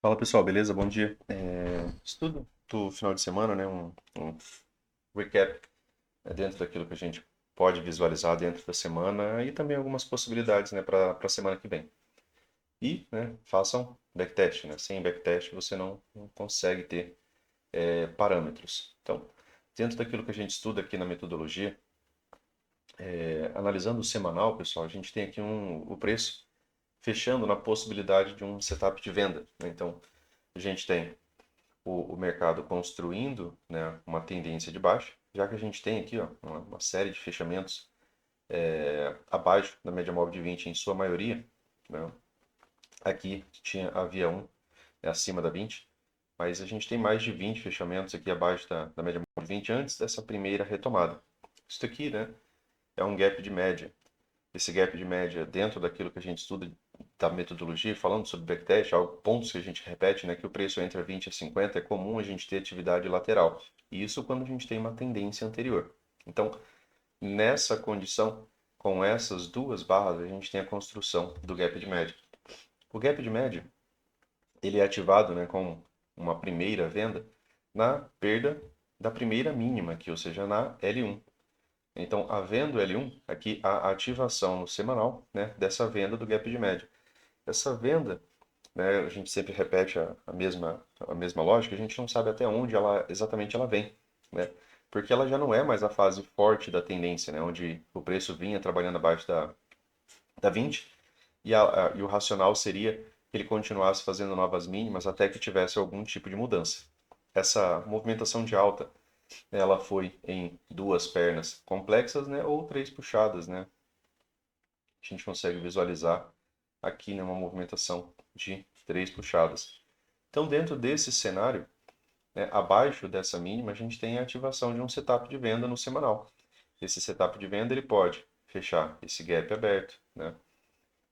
Fala pessoal, beleza? Bom dia. Estudo do final de semana, né? Um recap dentro daquilo que a gente pode visualizar dentro da semana e também algumas possibilidades, né, para a semana que vem. E, né, façam backtest, né? Sem backtest você não consegue ter parâmetros. Então, dentro daquilo que a gente estuda aqui na metodologia, analisando o semanal, pessoal, a gente tem aqui o preço fechando na possibilidade de um setup de venda, né? Então, a gente tem o mercado construindo, né, uma tendência de baixa, já que a gente tem aqui ó, uma série de fechamentos abaixo da média móvel de 20 em sua maioria, né? Aqui havia um acima da 20, mas a gente tem mais de 20 fechamentos aqui abaixo da média móvel de 20 antes dessa primeira retomada. Isso aqui, né, é um gap de média. Esse gap de média dentro daquilo que a gente estuda da metodologia, falando sobre backtest, pontos que a gente repete, né, que o preço entre 20 a 50 é comum a gente ter atividade lateral. E isso quando a gente tem uma tendência anterior. Então, nessa condição, com essas duas barras, a gente tem a construção do gap de média. O gap de média, ele é ativado, né, com uma primeira venda na perda da primeira mínima aqui, ou seja, na L1. Então, havendo L1, aqui a ativação no semanal, né, dessa venda do gap de média. Essa venda, né, a gente sempre repete a mesma lógica, a gente não sabe até onde exatamente ela vem, né? Porque ela já não é mais a fase forte da tendência, né, onde o preço vinha trabalhando abaixo da 20 e o racional seria que ele continuasse fazendo novas mínimas até que tivesse algum tipo de mudança. Essa movimentação de alta, ela foi em duas pernas complexas, né, ou três puxadas, né? A gente consegue visualizar aqui, né, uma movimentação de três puxadas. Então, dentro desse cenário, né, abaixo dessa mínima, a gente tem a ativação de um setup de venda no semanal. Esse setup de venda ele pode fechar esse gap aberto, né?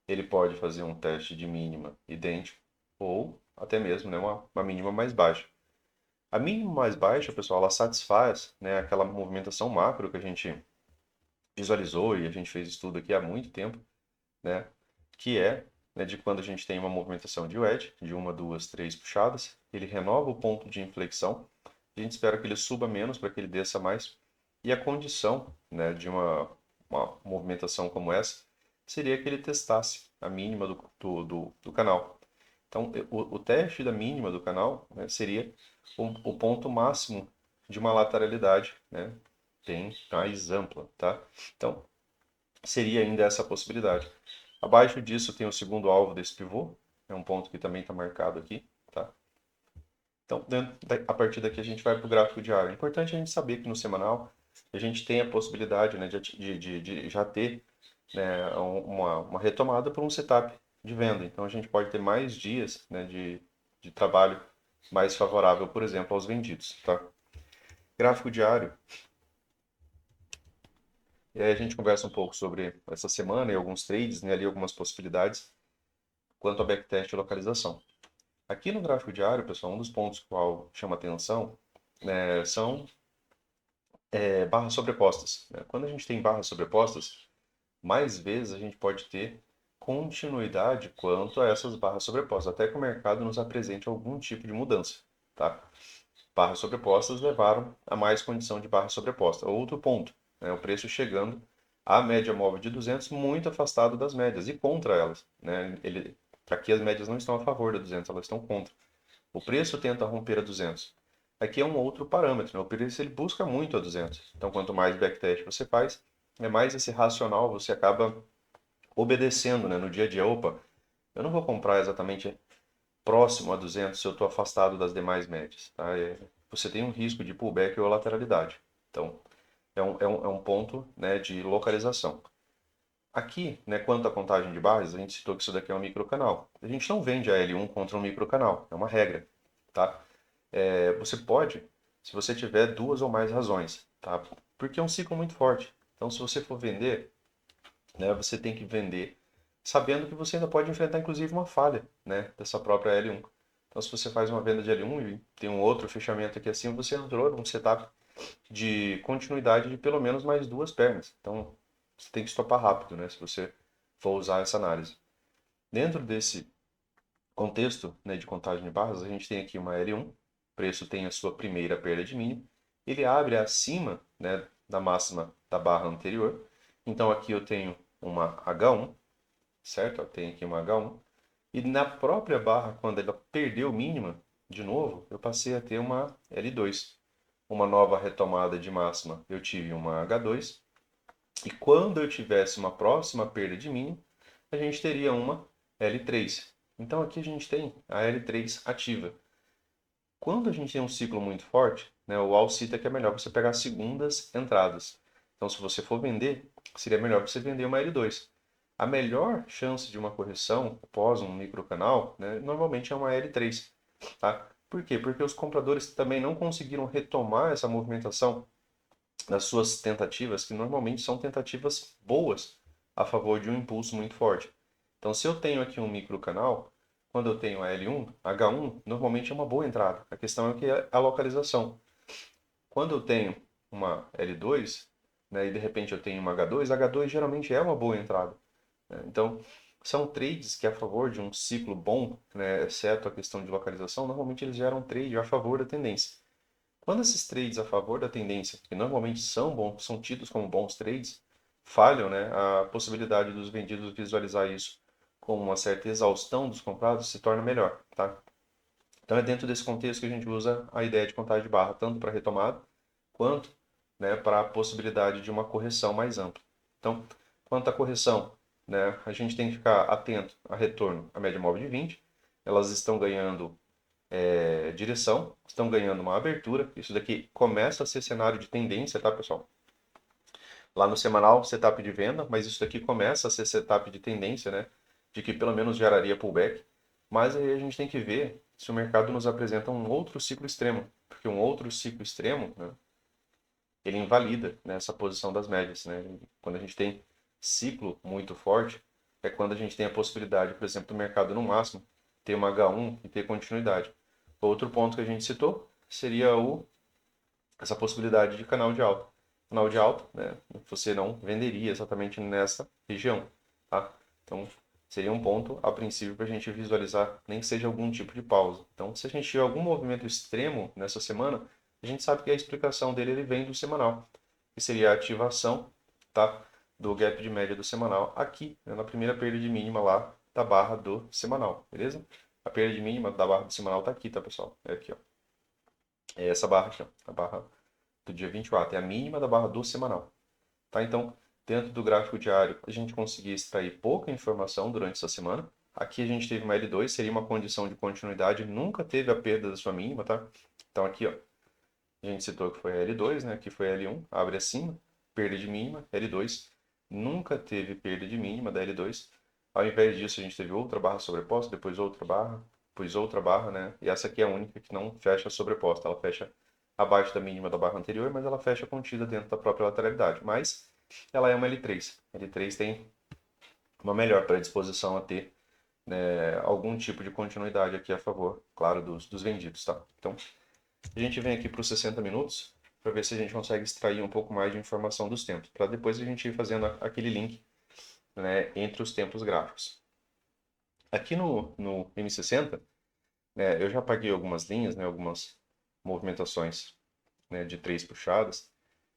Ele pode fazer um teste de mínima idêntico ou até mesmo, né, uma mínima mais baixa. A mínima mais baixa, pessoal, ela satisfaz, né, aquela movimentação macro que a gente visualizou e a gente fez estudo aqui há muito tempo, né, que é, né, de quando a gente tem uma movimentação de wedge, de uma, duas, três puxadas, ele renova o ponto de inflexão, a gente espera que ele suba menos para que ele desça mais, e a condição, né, de uma movimentação como essa seria que ele testasse a mínima do canal. Então, o teste da mínima do canal, né, seria o ponto máximo de uma lateralidade, né, bem mais ampla, tá? Então, seria ainda essa possibilidade. Abaixo disso tem o segundo alvo desse pivô, é um ponto que também está marcado aqui, tá? Então, a partir daqui a gente vai para o gráfico diário. É importante a gente saber que no semanal a gente tem a possibilidade, né, de já ter, né, uma retomada por um setup de venda. Então a gente pode ter mais dias, né, de trabalho mais favorável, por exemplo, aos vendidos, tá? Gráfico diário, e aí a gente conversa um pouco sobre essa semana e alguns trades, né, ali algumas possibilidades quanto a backtest e localização. Aqui no gráfico diário, pessoal, um dos pontos qual chama atenção, né, são barras sobrepostas, né? Quando a gente tem barras sobrepostas, mais vezes a gente pode ter continuidade quanto a essas barras sobrepostas, até que o mercado nos apresente algum tipo de mudança, tá? Barras sobrepostas levaram a mais condição de barra sobreposta. Outro ponto, né, o preço chegando à média móvel de 200 muito afastado das médias e contra elas, né? Aqui as médias não estão a favor da 200, elas estão contra. O preço tenta romper a 200. Aqui é um outro parâmetro, né? O preço ele busca muito a 200. Então, quanto mais backtest você faz, é mais esse racional você acaba obedecendo, né? No dia a dia. Opa, eu não vou comprar exatamente próximo a 200 se eu estou afastado das demais médias. Tá? Você tem um risco de pullback ou lateralidade. Então, é um ponto, né, de localização. Aqui, né, quanto à contagem de barras, a gente citou que isso daqui é um microcanal. A gente não vende a L1 contra um microcanal, é uma regra, tá? Você pode, se você tiver duas ou mais razões, tá? Porque é um ciclo muito forte. Então, se você for vender, né, você tem que vender sabendo que você ainda pode enfrentar, inclusive, uma falha, né, dessa própria L1. Então, se você faz uma venda de L1 e tem um outro fechamento aqui assim, você entrou num setup de continuidade de pelo menos mais duas pernas. Então, você tem que estopar rápido, né, se você for usar essa análise. Dentro desse contexto, né, de contagem de barras, a gente tem aqui uma L1, o preço tem a sua primeira perda de mínimo, ele abre acima, né, da máxima da barra anterior, então aqui eu tenho uma H1, certo? Eu tenho aqui uma H1, e na própria barra, quando ela perdeu mínima, de novo, eu passei a ter uma L2, uma nova retomada de máxima, eu tive uma H2, e quando eu tivesse uma próxima perda de mínimo, a gente teria uma L3. Então aqui a gente tem a L3 ativa. Quando a gente tem um ciclo muito forte, né, o Al cita que é melhor você pegar segundas entradas. Então se você for vender, seria melhor você vender uma L2. A melhor chance de uma correção após um microcanal, né, normalmente é uma L3. Tá? Por quê? Porque os compradores também não conseguiram retomar essa movimentação das suas tentativas, que normalmente são tentativas boas a favor de um impulso muito forte. Então, se eu tenho aqui um microcanal, quando eu tenho a L1, H1 normalmente é uma boa entrada. A questão é que é a localização. Quando eu tenho uma L2, né, e de repente eu tenho uma H2, H2 geralmente é uma boa entrada. Né? Então, são trades que a favor de um ciclo bom, né, exceto a questão de localização, normalmente eles geram trade a favor da tendência. Quando esses trades a favor da tendência, que normalmente são bons, são tidos como bons trades, falham, né, a possibilidade dos vendidos visualizar isso como uma certa exaustão dos comprados se torna melhor, tá? Então é dentro desse contexto que a gente usa a ideia de contagem de barra, tanto para retomada, quanto, né, para a possibilidade de uma correção mais ampla. Então, quanto à correção, né, a gente tem que ficar atento a retorno à média móvel de 20, elas estão ganhando direção, estão ganhando uma abertura. Isso daqui começa a ser cenário de tendência, tá, pessoal? Lá no semanal, setup de venda, mas isso daqui começa a ser setup de tendência, né? De que pelo menos geraria pullback. Mas aí a gente tem que ver se o mercado nos apresenta um outro ciclo extremo. Porque um outro ciclo extremo, né, ele invalida, né, essa posição das médias, né? Quando a gente tem ciclo muito forte, é quando a gente tem a possibilidade, por exemplo, do mercado no máximo ter uma H1 e ter continuidade. Outro ponto que a gente citou seria essa possibilidade de canal de alta. Canal de alta, né, você não venderia exatamente nessa região, tá? Então, seria um ponto, a princípio, para a gente visualizar, nem que seja algum tipo de pausa. Então, se a gente tiver algum movimento extremo nessa semana, a gente sabe que a explicação dele ele vem do semanal, que seria a ativação, tá, do gap de média do semanal aqui, né, na primeira perda de mínima lá da barra do semanal, beleza? A perda de mínima da barra do semanal tá aqui, tá, pessoal? É aqui, ó. É essa barra aqui, ó, a barra do dia 24, é a mínima da barra do semanal. Tá? Então, dentro do gráfico diário, a gente conseguia extrair pouca informação durante essa semana. Aqui a gente teve uma L2, seria uma condição de continuidade, nunca teve a perda da sua mínima, tá? Então aqui, ó, a gente citou que foi a L2, né? Aqui foi a L1, abre acima, perda de mínima, L2, nunca teve perda de mínima da L2. Ao invés disso, a gente teve outra barra sobreposta, depois outra barra, né? E essa aqui é a única que não fecha sobreposta, ela fecha abaixo da mínima da barra anterior, mas ela fecha contida dentro da própria lateralidade. Mas ela é uma L3. L3 tem uma melhor predisposição a ter, né, algum tipo de continuidade aqui a favor, claro, dos vendidos, tá? Então, a gente vem aqui para os 60 minutos para ver se a gente consegue extrair um pouco mais de informação dos tempos, para depois a gente ir fazendo aquele link, né, entre os tempos gráficos. Aqui no M60, né, eu já apaguei algumas linhas, né, algumas movimentações, né, de três puxadas,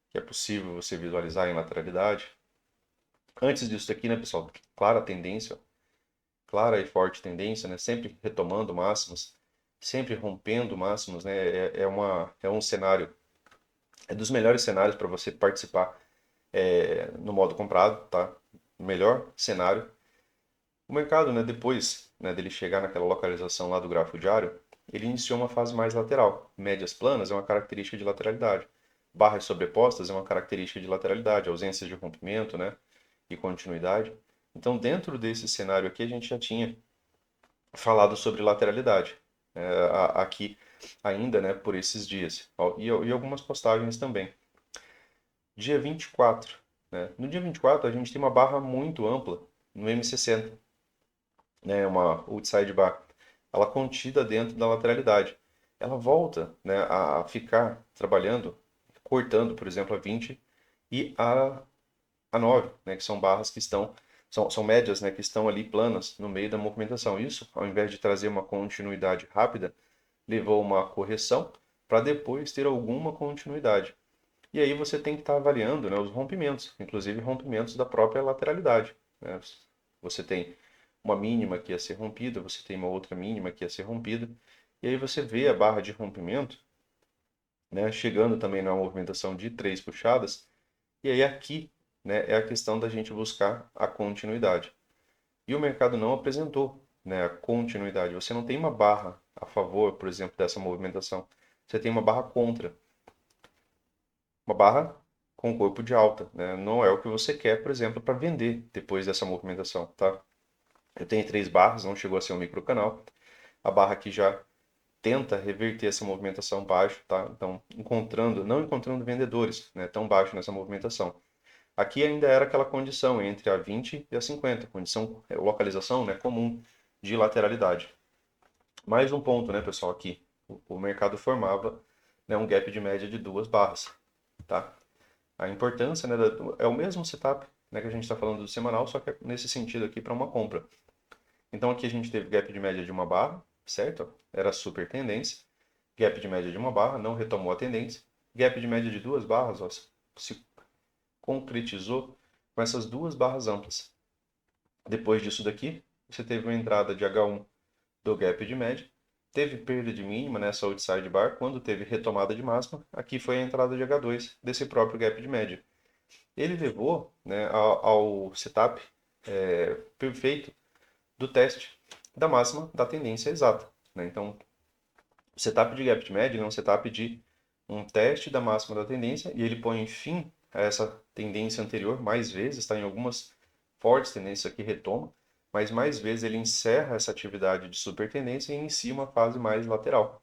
que é possível você visualizar em lateralidade. Antes disso aqui, né, pessoal, clara tendência, clara e forte tendência, né, sempre retomando máximos, sempre rompendo máximos, né, é um cenário, é dos melhores cenários para você participar no modo comprado, tá? Melhor cenário. O mercado, né, depois, né, dele chegar naquela localização lá do gráfico diário, ele iniciou uma fase mais lateral. Médias planas é uma característica de lateralidade. Barras sobrepostas é uma característica de lateralidade, ausência de rompimento, né, e continuidade. Então, dentro desse cenário aqui, a gente já tinha falado sobre lateralidade, aqui ainda, né, por esses dias. E algumas postagens também. Dia 24, né? No dia 24, a gente tem uma barra muito ampla no M60, né, uma outside bar, ela contida dentro da lateralidade. Ela volta, né, a ficar trabalhando, cortando, por exemplo, a 20 e a 9, né, que são barras que estão são médias, né, que estão ali planas no meio da movimentação. Isso, ao invés de trazer uma continuidade rápida, levou uma correção para depois ter alguma continuidade. E aí você tem que estar avaliando, né, os rompimentos, inclusive rompimentos da própria lateralidade, né? Você tem uma mínima que ia ser rompida, você tem uma outra mínima que ia ser rompida, e aí você vê a barra de rompimento, né, chegando também na movimentação de 3 puxadas, e aí aqui, né, é a questão da gente buscar a continuidade. E o mercado não apresentou, né, a continuidade. Você não tem uma barra a favor, por exemplo, dessa movimentação. Você tem uma barra contra, uma barra com corpo de alta, né? Não é o que você quer, por exemplo, para vender depois dessa movimentação, tá? Eu tenho 3 barras, não chegou a ser um microcanal. A barra aqui já tenta reverter essa movimentação baixo, tá? Então, não encontrando vendedores, né, tão baixo nessa movimentação. Aqui ainda era aquela condição entre a 20 e a 50, condição, localização, né, comum de lateralidade. Mais um ponto, né, pessoal, aqui. O mercado formava, né, um gap de média de 2 barras, tá? A importância, né, é o mesmo setup, né, que a gente está falando do semanal, só que é nesse sentido aqui para uma compra. Então aqui a gente teve gap de média de 1 barra, certo? Era super tendência. Gap de média de 1 barra, não retomou a tendência. Gap de média de 2 barras, ó, se concretizou com essas 2 barras amplas. Depois disso daqui, você teve uma entrada de H1 do gap de média, teve perda de mínima nessa outside bar, quando teve retomada de máxima, aqui foi a entrada de H2 desse próprio gap de média. Ele levou, né, ao setup perfeito do teste da máxima da tendência exata, né? Então, o setup de gap de média é um setup de um teste da máxima da tendência e ele põe fim a essa tendência anterior mais vezes, tá? Em algumas fortes tendências aqui retoma, mas mais vezes ele encerra essa atividade de super tendência e inicia uma fase mais lateral.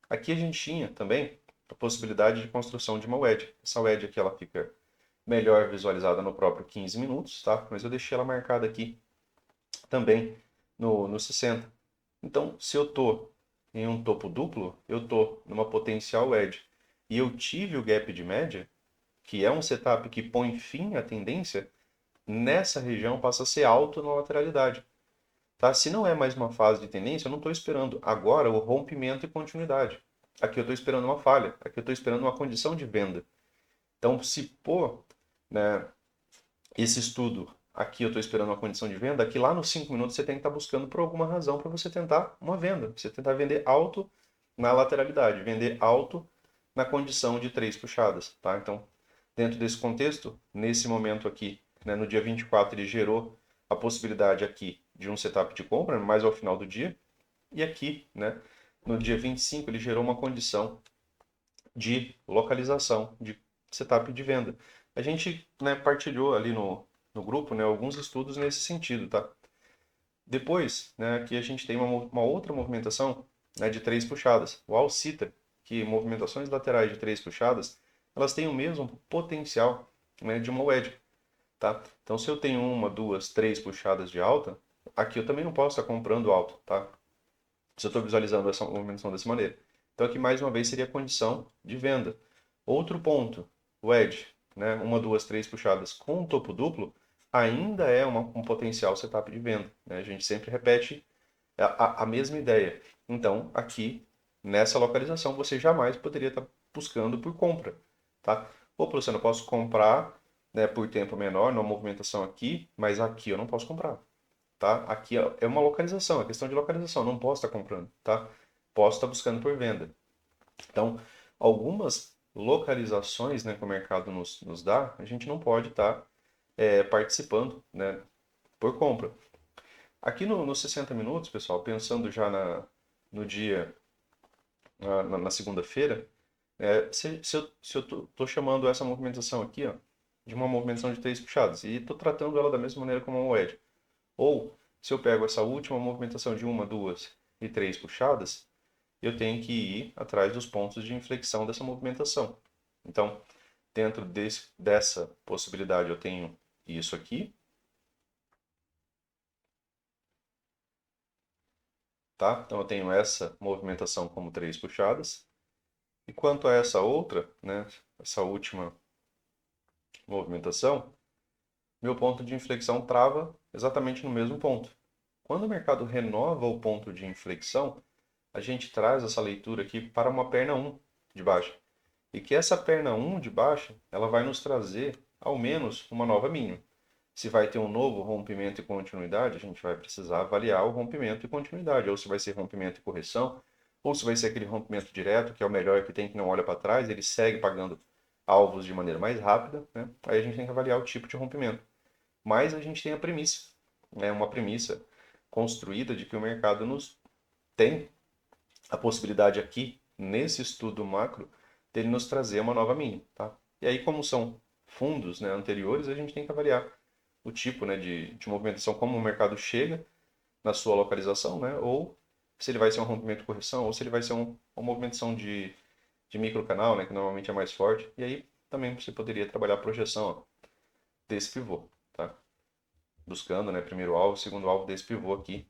Aqui a gente tinha também a possibilidade de construção de uma wedge. Essa wedge aqui ela fica melhor visualizada no próprio 15 minutos, tá? Mas eu deixei ela marcada aqui também no 60. Então, se eu estou em um topo duplo, eu estou numa potencial wedge e eu tive o gap de média, que é um setup que põe fim à tendência, nessa região passa a ser alto na lateralidade. Tá? Se não é mais uma fase de tendência, eu não estou esperando agora o rompimento e continuidade. Aqui eu estou esperando uma falha, aqui eu estou esperando uma condição de venda. Então, se pôr, né, esse estudo aqui eu estou esperando uma condição de venda, aqui lá nos 5 minutos você tem que estar buscando por alguma razão para você tentar uma venda. Você tentar vender alto na lateralidade, vender alto na condição de 3 puxadas. Tá? Então, dentro desse contexto, nesse momento aqui, né, no dia 24, ele gerou a possibilidade aqui de um setup de compra, mais ao final do dia. E aqui, né, no dia 25, ele gerou uma condição de localização, de setup de venda. A gente, né, partilhou ali no grupo, né, alguns estudos nesse sentido, tá? Depois, né, aqui a gente tem uma outra movimentação, né, de 3 puxadas. O Alcita, que movimentações laterais de 3 puxadas, elas têm o mesmo potencial, né, de uma wedge, tá? Então, se eu tenho 1, 2, 3 puxadas de alta, aqui eu também não posso estar comprando alto, tá? Se eu estou visualizando essa movimentação dessa maneira. Então aqui mais uma vez seria a condição de venda. Outro ponto, o edge, né? 1, 2, 3 puxadas com topo duplo, ainda é um potencial setup de venda, né? A gente sempre repete a mesma ideia. Então aqui, nessa localização, você jamais poderia estar buscando por compra, tá? Ou você não posso comprar, né, por tempo menor, numa movimentação aqui, mas aqui eu não posso comprar, tá? Aqui é uma localização, é questão de localização, não posso estar comprando, tá? Posso estar buscando por venda. Então, algumas localizações, né, que o mercado nos dá, a gente não pode estar participando, né, por compra. Aqui nos 60 minutos, pessoal, pensando já no dia, na segunda-feira, se eu tô chamando essa movimentação aqui, ó, de uma movimentação de 3 puxadas, e estou tratando ela da mesma maneira como a moeda. Ou, se eu pego essa última movimentação de 1, 2 e 3 puxadas, eu tenho que ir atrás dos pontos de inflexão dessa movimentação. Então, dentro dessa possibilidade, eu tenho isso aqui, tá? Então, eu tenho essa movimentação como 3 puxadas. E quanto a essa outra, né, essa última movimentação, meu ponto de inflexão trava exatamente no mesmo ponto. Quando o mercado renova o ponto de inflexão, a gente traz essa leitura aqui para uma perna 1 de baixa. E que essa perna 1 de baixa, ela vai nos trazer ao menos uma nova mínima. Se vai ter um novo rompimento e continuidade, a gente vai precisar avaliar o rompimento e continuidade, ou se vai ser rompimento e correção, ou se vai ser aquele rompimento direto, que é o melhor que tem, que não olha para trás, ele segue pagando alvos de maneira mais rápida, né? Aí a gente tem que avaliar o tipo de rompimento. Mas a gente tem a premissa, né? Uma premissa construída de que o mercado nos tem a possibilidade aqui, nesse estudo macro, dele nos trazer uma nova mínima, tá? E aí, como são fundos, né, anteriores, a gente tem que avaliar o tipo, né, de movimentação, como o mercado chega na sua localização, né, ou se ele vai ser um rompimento de correção, ou se ele vai ser uma movimentação de microcanal, né, que normalmente é mais forte. E aí também você poderia trabalhar a projeção ó, desse pivô, tá? Buscando, né, primeiro alvo, segundo alvo desse pivô aqui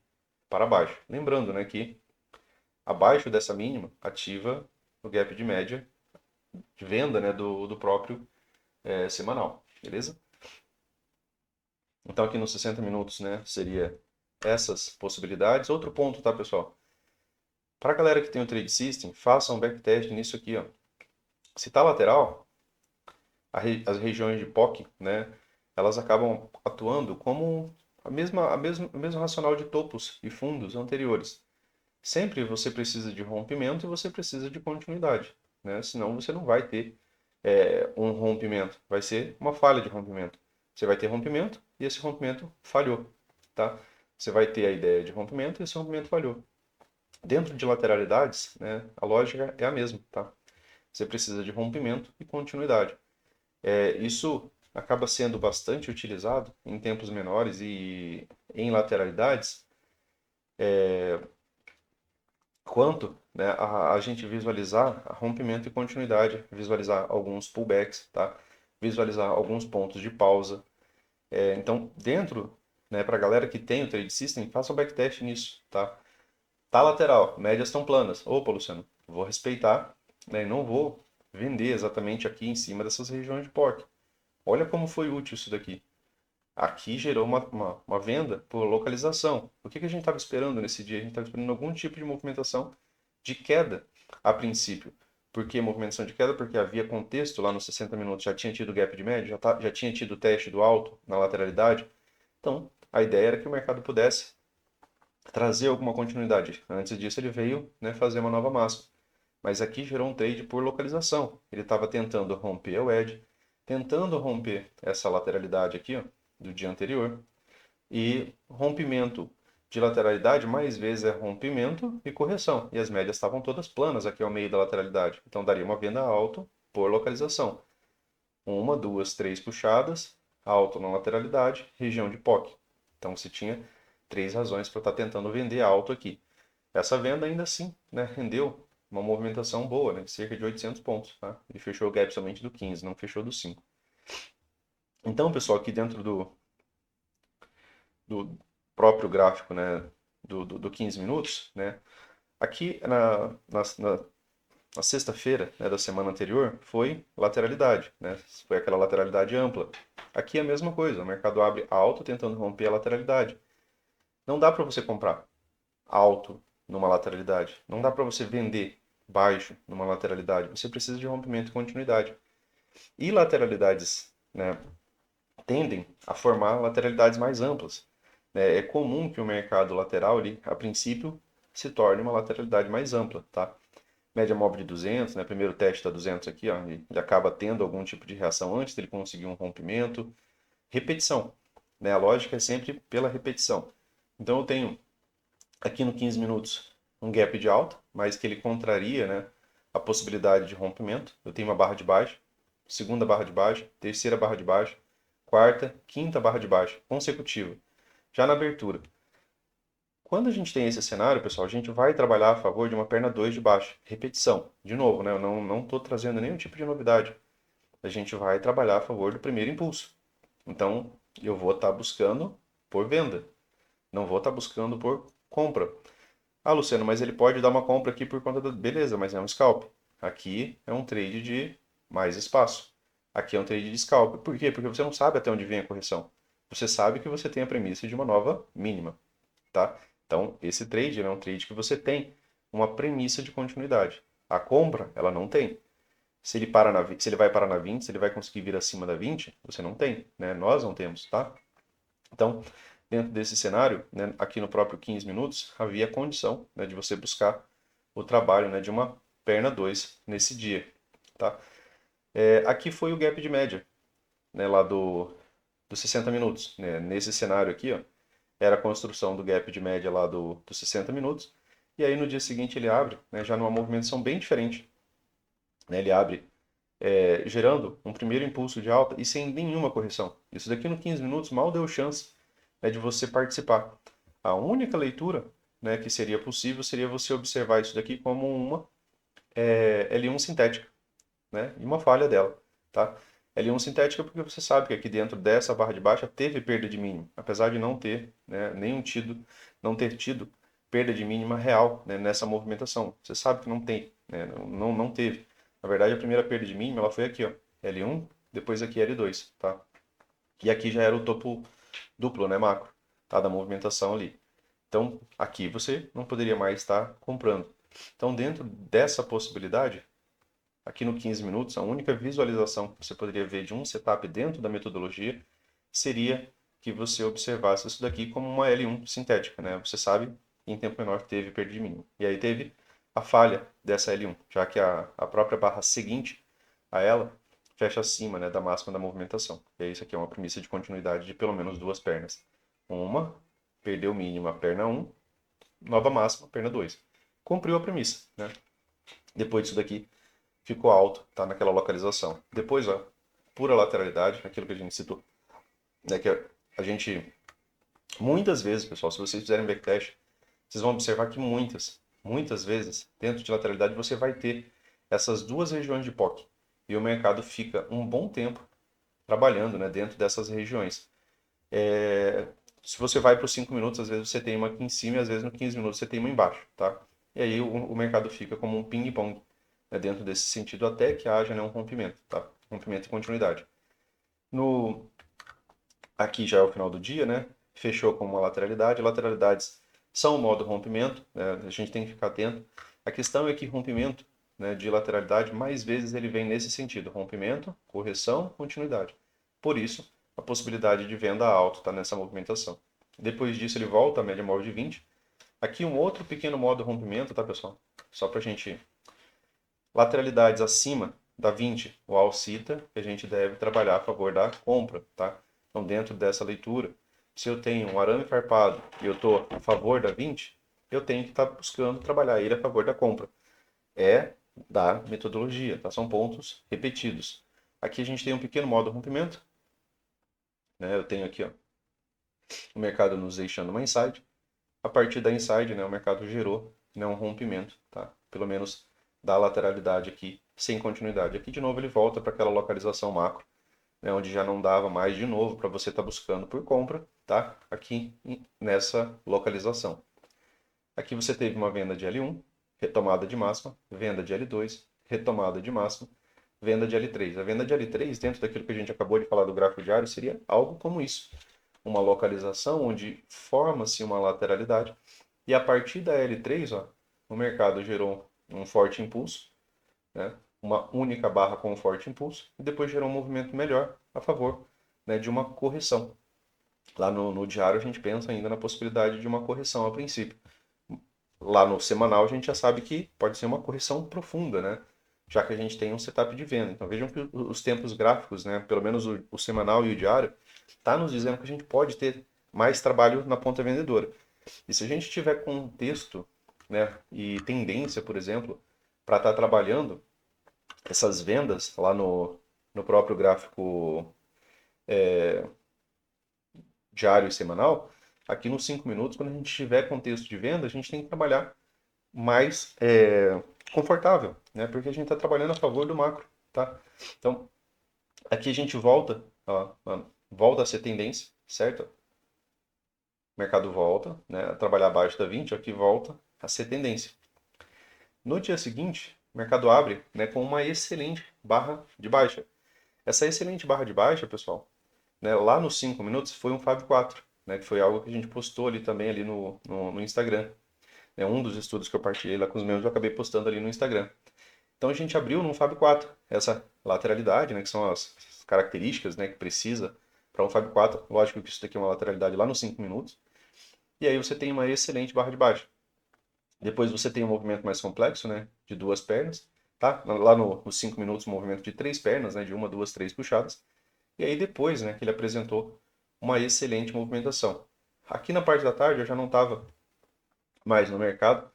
para baixo. Lembrando, né, que abaixo dessa mínima ativa o gap de média de venda, né, do próprio semanal, beleza? Então aqui nos 60 minutos, né, seria essas possibilidades. Outro ponto, tá, pessoal? Para a galera que tem o Trade System, façam um backtest nisso aqui, ó. Se tá lateral, as regiões de POC, né, elas acabam atuando como o mesmo racional de topos e fundos anteriores. Sempre você precisa de rompimento e você precisa de continuidade, né? Senão você não vai ter um rompimento, vai ser uma falha de rompimento. Você vai ter rompimento e esse rompimento falhou, tá? Você vai ter a ideia de rompimento e esse rompimento falhou. Dentro de lateralidades, né, a lógica é a mesma, tá? Você precisa de rompimento e continuidade. Isso acaba sendo bastante utilizado em tempos menores e em lateralidades, quanto né, a gente visualizar rompimento e continuidade, visualizar alguns pullbacks, tá? Visualizar alguns pontos de pausa. Então, dentro, né, para a galera que tem o Trade System, faça um backtest nisso, tá? Tá lateral, médias estão planas. Opa, Luciano, vou respeitar, né, e não vou vender exatamente aqui em cima dessas regiões de POC. Olha como foi útil isso daqui. Aqui gerou uma venda por localização. O que a gente estava esperando nesse dia? A gente estava esperando algum tipo de movimentação de queda a princípio. Por que movimentação de queda? Porque havia contexto lá nos 60 minutos, já tinha tido gap de média, já tinha tido teste do alto na lateralidade. Então, a ideia era que o mercado pudesse trazer alguma continuidade. Antes disso, ele veio né, fazer uma nova máxima. Mas aqui gerou um trade por localização. Ele estava tentando romper o edge, tentando romper essa lateralidade aqui ó, do dia anterior. E rompimento de lateralidade, mais vezes é rompimento e correção. E as médias estavam todas planas aqui ao meio da lateralidade. Então daria uma venda alto por localização. Uma, duas, três puxadas, alto na lateralidade, região de POC. Então você tinha três razões para estar tentando vender alto aqui. Essa venda ainda assim né, rendeu uma movimentação boa, né, de cerca de 800 pontos. Tá? Ele fechou o gap somente do 15, não fechou do 5. Então, pessoal, aqui dentro do próprio gráfico né, do 15 minutos, né, aqui na sexta-feira né, da semana anterior foi lateralidade, né, foi aquela lateralidade ampla. Aqui é a mesma coisa, o mercado abre alto tentando romper a lateralidade. Não dá para você comprar alto numa lateralidade. Não dá para você vender baixo numa lateralidade. Você precisa de rompimento e continuidade. E lateralidades né, tendem a formar lateralidades mais amplas. É comum que o mercado lateral, ele, a princípio, se torne uma lateralidade mais ampla. Tá? Média móvel de 200, né? Primeiro teste está 200 aqui, ó, ele acaba tendo algum tipo de reação antes dele conseguir um rompimento. Repetição. Né? A lógica é sempre pela repetição. Então eu tenho aqui no 15 minutos um gap de alta, mas que ele contraria né, a possibilidade de rompimento. Eu tenho uma barra de baixa, segunda barra de baixa, terceira barra de baixa, quarta, quinta barra de baixa, consecutiva. Já na abertura. Quando a gente tem esse cenário, pessoal, a gente vai trabalhar a favor de uma perna 2 de baixa. Repetição. De novo, né, eu não estou trazendo nenhum tipo de novidade. A gente vai trabalhar a favor do primeiro impulso. Então, eu vou estar buscando por venda. Não vou estar buscando por compra. Ah, Luciano, mas ele pode dar uma compra aqui por conta da. Beleza, mas é um scalp. Aqui é um trade de mais espaço. Aqui é um trade de scalp. Por quê? Porque você não sabe até onde vem a correção. você sabe que você tem a premissa de uma nova mínima, tá? Então, esse trade é um trade que você tem uma premissa de continuidade. A compra, ela não tem. Se ele vai parar na 20, se ele vai conseguir vir acima da 20, você não tem, né? Nós não temos, tá? Então, dentro desse cenário, né, aqui no próprio 15 minutos, havia a condição, né, de você buscar o trabalho, né, de uma perna 2 nesse dia, tá? Aqui foi o gap de média, né, lá dos 60 minutos, né? Nesse cenário aqui, ó, era a construção do gap de média lá dos 60 minutos, e aí no dia seguinte ele abre, né, já numa movimentação bem diferente, né? Ele abre gerando um primeiro impulso de alta e sem nenhuma correção. Isso daqui no 15 minutos mal deu chance, né, de você participar. A única leitura, né, que seria possível seria você observar isso daqui como uma L1 sintética, né, e uma falha dela, tá? L1 sintética porque você sabe que aqui dentro dessa barra de baixa teve perda de mínima, apesar de não ter, né, não ter tido perda de mínima real, né, nessa movimentação. Você sabe que não tem, né, não teve. Na verdade, a primeira perda de mínima ela foi aqui, ó, L1, depois aqui L2, tá? E aqui já era o topo duplo, né, macro, tá, da movimentação ali. Então, aqui você não poderia mais estar comprando. Então, dentro dessa possibilidade, aqui no 15 minutos, a única visualização que você poderia ver de um setup dentro da metodologia seria que você observasse isso daqui como uma L1 sintética, né? Você sabe que em tempo menor teve perda de mínimo. E aí teve a falha dessa L1, já que a própria barra seguinte a ela fecha acima, né, da máxima da movimentação. E aí isso aqui é uma premissa de continuidade de pelo menos duas pernas. Uma, perdeu o mínimo a perna 1, nova máxima, perna 2. Cumpriu a premissa, né? Depois disso daqui, ficou alto, tá naquela localização. Depois, ó, pura lateralidade, aquilo que a gente citou, né, que a gente, muitas vezes, pessoal, se vocês fizerem backtest, vocês vão observar que muitas vezes, dentro de lateralidade, você vai ter essas duas regiões de POC. E o mercado fica um bom tempo trabalhando, né, dentro dessas regiões. Se você vai para os 5 minutos, às vezes você tem uma aqui em cima e às vezes no 15 minutos você tem uma embaixo, tá? E aí o mercado fica como um ping-pong, né, dentro desse sentido até que haja, né, um rompimento, tá? Rompimento e continuidade. No, aqui já é o final do dia, né? Fechou com uma lateralidade. Lateralidades são o modo rompimento, né? A gente tem que ficar atento. A questão é que rompimento, né, de lateralidade, mais vezes ele vem nesse sentido: rompimento, correção, continuidade. Por isso, a possibilidade de venda alta está nessa movimentação. Depois disso, ele volta à média móvel de 20. Aqui um outro pequeno modo rompimento, tá, pessoal? Só para a gente... Lateralidades acima da 20, o alcita, que a gente deve trabalhar a favor da compra, tá? Então, dentro dessa leitura, se eu tenho um arame farpado e eu estou a favor da 20, eu tenho que estar buscando trabalhar ele a favor da compra. É da metodologia, tá? São pontos repetidos. Aqui a gente tem um pequeno modo rompimento, né? Eu tenho aqui, ó, o mercado nos deixando uma inside. A partir da inside, né, o mercado gerou, né, um rompimento, tá? Pelo menos da lateralidade aqui, sem continuidade. Aqui de novo ele volta para aquela localização macro, né, onde já não dava mais de novo para você estar buscando por compra, tá? Aqui nessa localização. Aqui você teve uma venda de L1, retomada de máxima, venda de L2, retomada de máxima, venda de L3. A venda de L3, dentro daquilo que a gente acabou de falar do gráfico diário, seria algo como isso. Uma localização onde forma-se uma lateralidade e a partir da L3, ó, o mercado gerou um forte impulso, né? Uma única barra com um forte impulso e depois gerou um movimento melhor a favor, né, de uma correção. Lá no diário a gente pensa ainda na possibilidade de uma correção a princípio. Lá no semanal a gente já sabe que pode ser uma correção profunda, né? Já que a gente tem um setup de venda. Então vejam que os tempos gráficos, né, pelo menos o semanal e o diário, está nos dizendo que a gente pode ter mais trabalho na ponta vendedora. E se a gente tiver contexto, né, e tendência, por exemplo, para estar trabalhando essas vendas lá no próprio gráfico diário e semanal, aqui nos 5 minutos, quando a gente tiver contexto de venda, a gente tem que trabalhar mais confortável, né? Porque a gente está trabalhando a favor do macro, tá? Então, aqui a gente volta, ó, volta a ser tendência, certo? O mercado volta, né, a trabalhar abaixo da 20, aqui volta a ser tendência. No dia seguinte, o mercado abre, né, com uma excelente barra de baixa. Essa excelente barra de baixa, pessoal, né, lá nos 5 minutos foi um Fab 4, né, que foi algo que a gente postou ali também ali no Instagram. É um dos estudos que eu partilhei lá com os meus, eu acabei postando ali no Instagram. Então a gente abriu num Fab 4 essa lateralidade, né, que são as características, né, que precisa para um Fab 4. Lógico que isso daqui é uma lateralidade lá nos 5 minutos. E aí você tem uma excelente barra de baixo. Depois você tem um movimento mais complexo, né, de duas pernas, tá? Lá nos 5 minutos, um movimento de três pernas, né, de uma, duas, três puxadas. E aí depois, né, que ele apresentou uma excelente movimentação. Aqui na parte da tarde eu já não estava mais no mercado,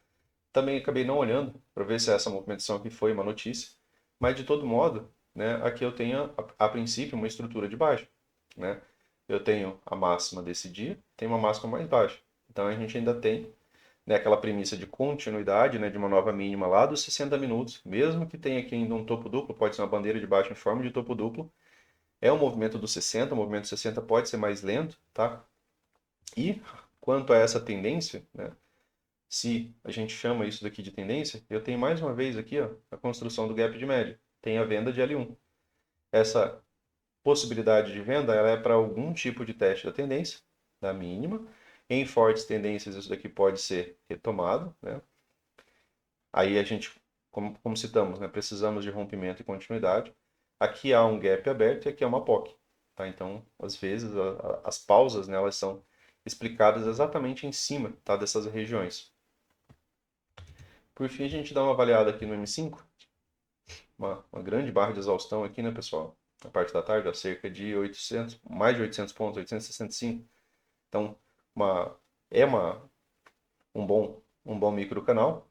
também acabei não olhando para ver se essa movimentação aqui foi uma notícia, mas de todo modo, né, aqui eu tenho a princípio uma estrutura de baixa, né? Eu tenho a máxima desse dia, tem uma máxima mais baixa. Então a gente ainda tem, né, aquela premissa de continuidade, né, de uma nova mínima lá dos 60 minutos, mesmo que tenha aqui ainda um topo duplo, pode ser uma bandeira de baixa em forma de topo duplo, é o movimento do 60, o movimento 60 pode ser mais lento, tá? E quanto a essa tendência, né, se a gente chama isso daqui de tendência, eu tenho mais uma vez aqui ó, a construção do gap de média, tem a venda de L1. Essa possibilidade de venda ela é para algum tipo de teste da tendência, da mínima. Em fortes tendências, isso daqui pode ser retomado, né? Aí a gente, como citamos, né, precisamos de rompimento e continuidade. Aqui há um gap aberto e aqui é uma POC. Tá? Então, às vezes, as pausas né, elas são explicadas exatamente em cima tá, dessas regiões. Por fim, a gente dá uma avaliada aqui no M5, uma grande barra de exaustão aqui, né, pessoal? Na parte da tarde, ó, cerca de 800, mais de 800 pontos, 865. Então, uma, é um bom micro canal.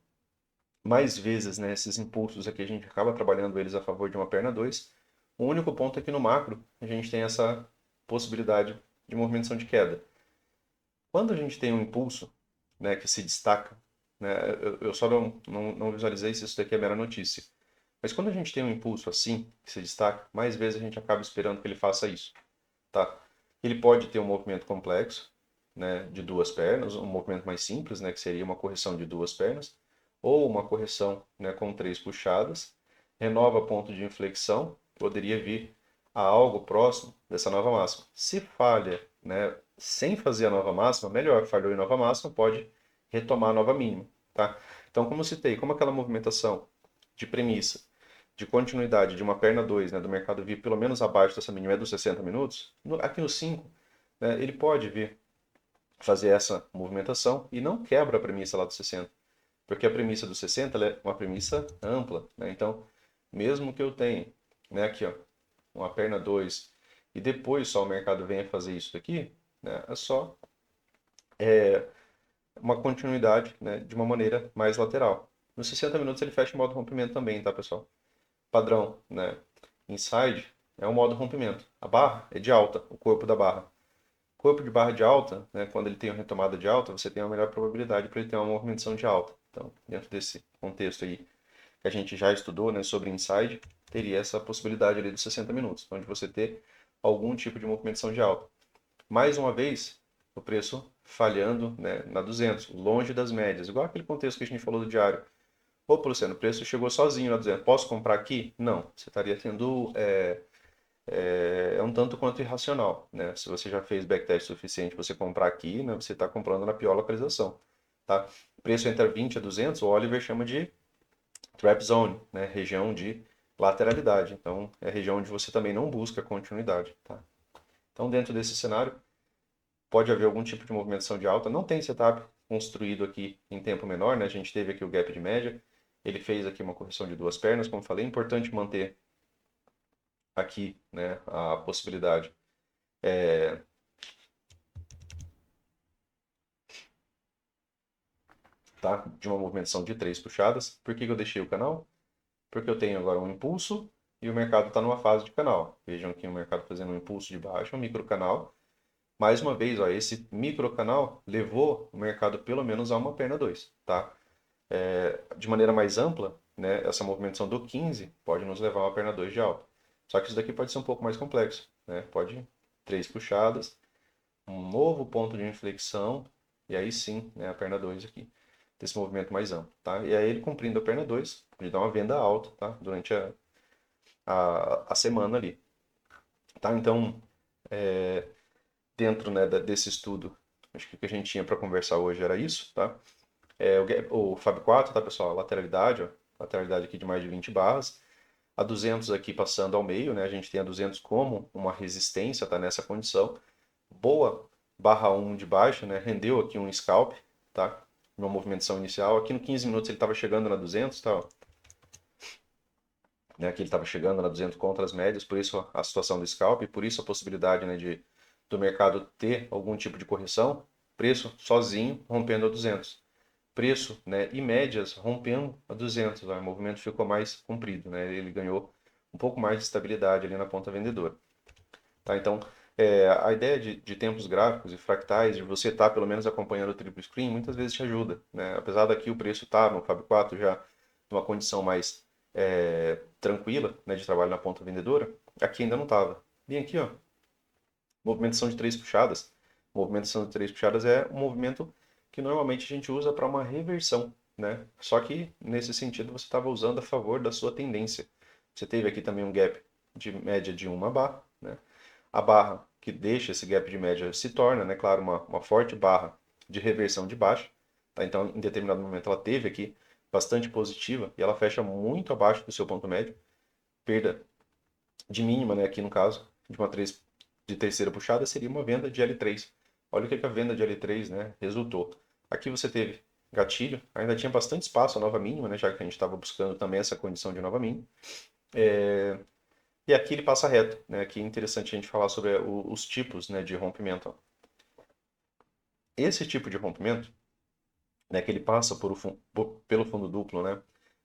Mais vezes, né, esses impulsos aqui a gente acaba trabalhando eles a favor de uma perna 2. O único ponto é que no macro a gente tem essa possibilidade de movimentação de queda. Quando a gente tem um impulso, né, que se destaca, né, eu só não visualizei se isso daqui é mera notícia. Mas quando a gente tem um impulso assim, que se destaca, mais vezes a gente acaba esperando que ele faça isso, tá? Ele pode ter um movimento complexo, né, de duas pernas, um movimento mais simples, né, que seria uma correção de duas pernas, ou uma correção, né, com três puxadas, renova ponto de inflexão, poderia vir a algo próximo dessa nova máxima. Se falha, né, sem fazer a nova máxima, melhor, falhou em nova máxima, pode retomar a nova mínima, tá? Então, como citei, como aquela movimentação de premissa, de continuidade de uma perna 2, né, do mercado vir pelo menos abaixo dessa mínima é dos 60 minutos, aqui no 5, né, ele pode vir fazer essa movimentação e não quebra a premissa lá dos 60, porque a premissa dos 60 ela é uma premissa ampla, né? Então, mesmo que eu tenha, né, aqui, ó, uma perna 2 e depois só o mercado venha fazer isso daqui, né, é só uma continuidade, né, de uma maneira mais lateral. Nos 60 minutos ele fecha o modo rompimento também, tá, pessoal? Padrão, né, inside é o modo rompimento. A barra é de alta, o corpo da barra. Corpo de barra de alta, né, quando ele tem uma retomada de alta, você tem uma melhor probabilidade para ele ter uma movimentação de alta. Então, dentro desse contexto aí que a gente já estudou, né, sobre inside, teria essa possibilidade ali dos 60 minutos, onde você ter algum tipo de movimentação de alta. Mais uma vez, o preço falhando, né, na 200, longe das médias, igual aquele contexto que a gente falou do diário. Opa, Luciano, o preço chegou sozinho na 200, posso comprar aqui? Não, você estaria tendo um tanto quanto irracional, né? Se você já fez backtest suficiente para você comprar aqui, né, você está comprando na pior localização, tá? Preço entre 20 a 200, o Oliver chama de trap zone, né? Região de lateralidade. Então, é a região onde você também não busca continuidade, tá? Então, dentro desse cenário, pode haver algum tipo de movimentação de alta. Não tem setup construído aqui em tempo menor, né? A gente teve aqui o gap de média, ele fez aqui uma correção de duas pernas, como falei, é importante manter aqui, né, a possibilidade tá? De uma movimentação de três puxadas. Por que eu deixei o canal? Porque eu tenho agora um impulso e o mercado está numa fase de canal. Vejam aqui o mercado fazendo um impulso de baixo, um microcanal. Mais uma vez, ó, esse microcanal levou o mercado pelo menos a uma perna 2, tá? De maneira mais ampla, né, essa movimentação do 15 pode nos levar a uma perna 2 de alta. Só que isso daqui pode ser um pouco mais complexo, né? Pode três puxadas, um novo ponto de inflexão e aí sim, né, a perna 2 aqui desse movimento mais amplo, tá? E aí ele cumprindo a perna 2, ele dá uma venda alta, tá? Durante a semana ali, tá? Então, dentro, né, desse estudo. Acho que o que a gente tinha para conversar hoje era isso, tá? O Fab 4, tá, pessoal? A lateralidade, ó, lateralidade aqui de mais de 20 barras. A 200 aqui passando ao meio, né? A gente tem a 200 como uma resistência, tá nessa condição. Boa barra 1 de baixa, né? Rendeu aqui um scalp, tá? Uma movimentação inicial. Aqui no 15 minutos ele estava chegando na 200, tá? Ó. Né? Aqui ele estava chegando na 200 contra as médias, por isso a situação do scalp, por isso a possibilidade, né, do mercado ter algum tipo de correção. Preço sozinho rompendo a 200. Preço, né, e médias rompendo a 200. Ó, o movimento ficou mais comprido, né? Ele ganhou um pouco mais de estabilidade ali na ponta vendedora. Tá? Então, a ideia de tempos gráficos e fractais, de você estar pelo menos acompanhando o triplo screen, muitas vezes te ajuda. Né? Apesar daqui o preço estar no Fab 4 já numa condição mais tranquila, né, de trabalho na ponta vendedora, aqui ainda não estava. Bem aqui, ó, movimentação de três puxadas. Movimentação de três puxadas é um movimento que normalmente a gente usa para uma reversão. Né? Só que nesse sentido você estava usando a favor da sua tendência. Você teve aqui também um gap de média de uma barra, né? A barra que deixa esse gap de média se torna, né, claro, uma forte barra de reversão de baixa. Tá? Então, em determinado momento, ela teve aqui bastante positiva e ela fecha muito abaixo do seu ponto médio. Perda de mínima, né, aqui no caso, de uma 3 de terceira puxada, seria uma venda de L3. Olha o que a venda de L3, né, resultou. Aqui você teve gatilho, ainda tinha bastante espaço a nova mínima, né, já que a gente estava buscando também essa condição de nova mínima. E aqui ele passa reto, né? Aqui é interessante a gente falar sobre os tipos, né, de rompimento. Ó. Esse tipo de rompimento, né, que ele passa pelo fundo duplo, né,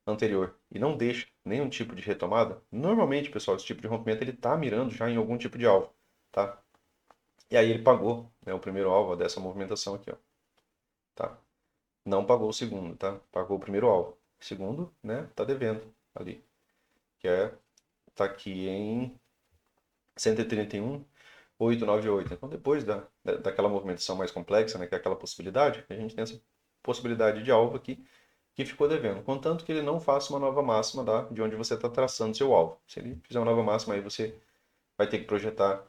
anterior e não deixa nenhum tipo de retomada, normalmente, pessoal, esse tipo de rompimento ele está mirando já em algum tipo de alvo, tá? E aí ele pagou, né, o primeiro alvo dessa movimentação aqui, ó, tá? Não pagou o segundo, tá? Pagou o primeiro alvo. O segundo, né, tá devendo ali, que tá aqui em 131,898. Então, depois daquela movimentação mais complexa, né, que é aquela possibilidade, a gente tem essa possibilidade de alvo aqui que ficou devendo. Contanto que ele não faça uma nova máxima de onde você está traçando seu alvo. Se ele fizer uma nova máxima, aí você vai ter que projetar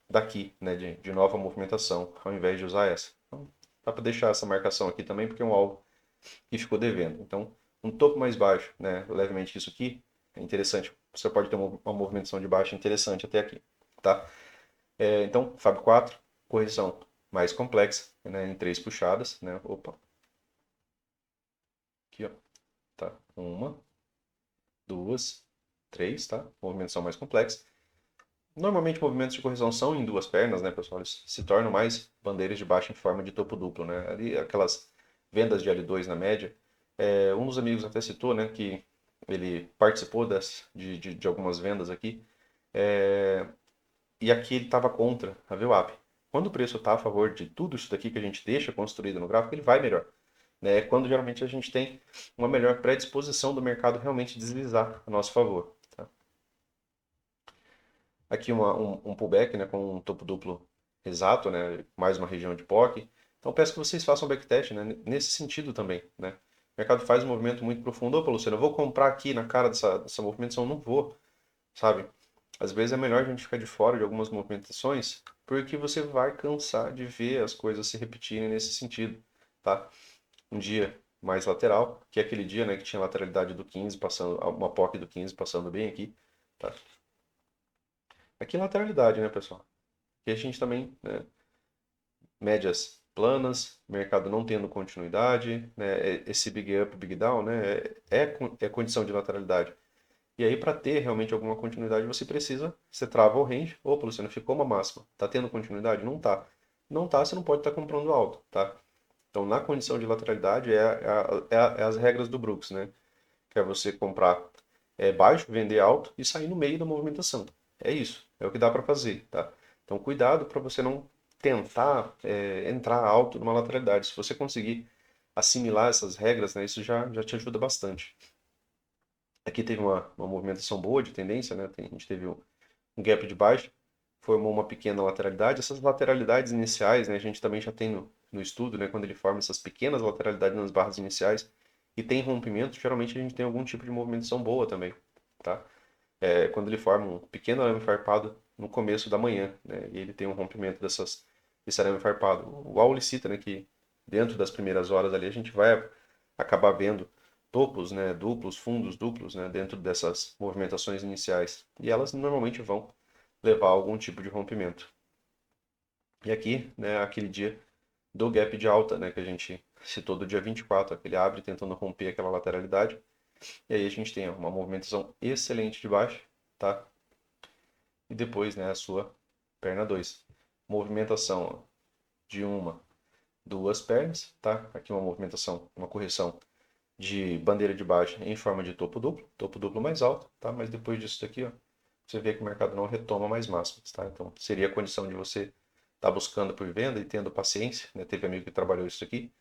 daqui, né, de nova movimentação, ao invés de usar essa. Então, dá para deixar essa marcação aqui também, porque é um alvo que ficou devendo. Então, um topo mais baixo, né, levemente isso aqui, é interessante. Você pode ter uma movimentação de baixa interessante até aqui, tá? Então, Fab 4, correção mais complexa, né, em três puxadas, né? Opa, aqui, ó, tá? Uma, duas, três, tá? Movimentação mais complexa. Normalmente, movimentos de correção são em duas pernas, né, pessoal? Eles se tornam mais bandeiras de baixa em forma de topo duplo, né? Ali, aquelas vendas de L2 na média. Um dos amigos até citou, né, que ele participou de algumas vendas aqui. E aqui ele estava contra a VWAP. Quando o preço está a favor de tudo isso daqui que a gente deixa construído no gráfico, ele vai melhor. Né? É quando geralmente a gente tem uma melhor predisposição do mercado realmente deslizar a nosso favor. Tá? Aqui um pullback, né, com um topo duplo exato, né, mais uma região de POC. Então peço que vocês façam backtest, né, nesse sentido também. Né? O mercado faz um movimento muito profundo. Opa, Luciano, eu vou comprar aqui na cara dessa movimentação? Não vou, sabe? Às vezes é melhor a gente ficar de fora de algumas movimentações, porque você vai cansar de ver as coisas se repetirem nesse sentido, tá? Um dia mais lateral, que é aquele dia, né, que tinha lateralidade do 15 passando, uma POC do 15 passando bem aqui, tá? Aqui é lateralidade, né, pessoal? Aqui a gente também, né, médias planas, mercado não tendo continuidade, né, esse big up, big down, né, é condição de lateralidade. E aí, para ter realmente alguma continuidade, você trava o range. Opa, Luciano, ficou uma máxima. Tá tendo continuidade? Não tá. Não tá, você não pode estar comprando alto, tá? Então, na condição de lateralidade, é as regras do Brooks, né? Que é você comprar baixo, vender alto e sair no meio da movimentação. É isso, é o que dá para fazer, tá? Então, cuidado para você não tentar entrar alto numa lateralidade. Se você conseguir assimilar essas regras, né, isso já te ajuda bastante. Aqui teve uma movimentação boa de tendência, né? A gente teve um gap de baixa, formou uma pequena lateralidade. Essas lateralidades iniciais, né, a gente também já tem no estudo, né, quando ele forma essas pequenas lateralidades nas barras iniciais e tem rompimento, geralmente a gente tem algum tipo de movimentação boa também, tá? Quando ele forma um pequeno arame farpado no começo da manhã, né? E ele tem um rompimento desse arame farpado. O Auli cita, né, que dentro das primeiras horas ali a gente vai acabar vendo topos, né, duplos, fundos duplos, né, dentro dessas movimentações iniciais. E elas normalmente vão levar a algum tipo de rompimento. E aqui, né, aquele dia do gap de alta, né, que a gente citou do dia 24, aquele abre tentando romper aquela lateralidade. E aí a gente tem uma movimentação excelente de baixo, tá? E depois, né, a sua perna 2. Movimentação ó, de duas pernas, tá? Aqui uma movimentação, uma correção de bandeira de baixa em forma de topo duplo mais alto, tá? Mas depois disso daqui, ó, você vê que o mercado não retoma mais máximas, tá? Então seria a condição de você estar buscando por venda e tendo paciência, né? Teve amigo que trabalhou isso aqui,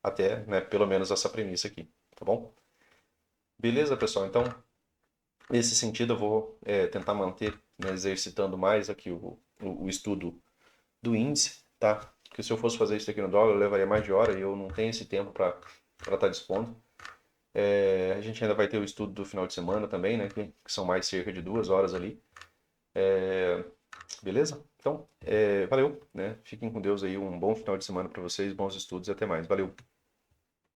até, né, pelo menos essa premissa aqui, tá bom? Beleza, pessoal? Então, nesse sentido, eu vou tentar manter, né, exercitando mais aqui o estudo do índice, tá? Porque se eu fosse fazer isso aqui no dólar, eu levaria mais de hora e eu não tenho esse tempo para estar dispondo. A gente ainda vai ter o estudo do final de semana também, né? Que são mais cerca de 2 horas ali. Beleza? Então, valeu, né? Fiquem com Deus aí, um bom final de semana para vocês, bons estudos e até mais. Valeu!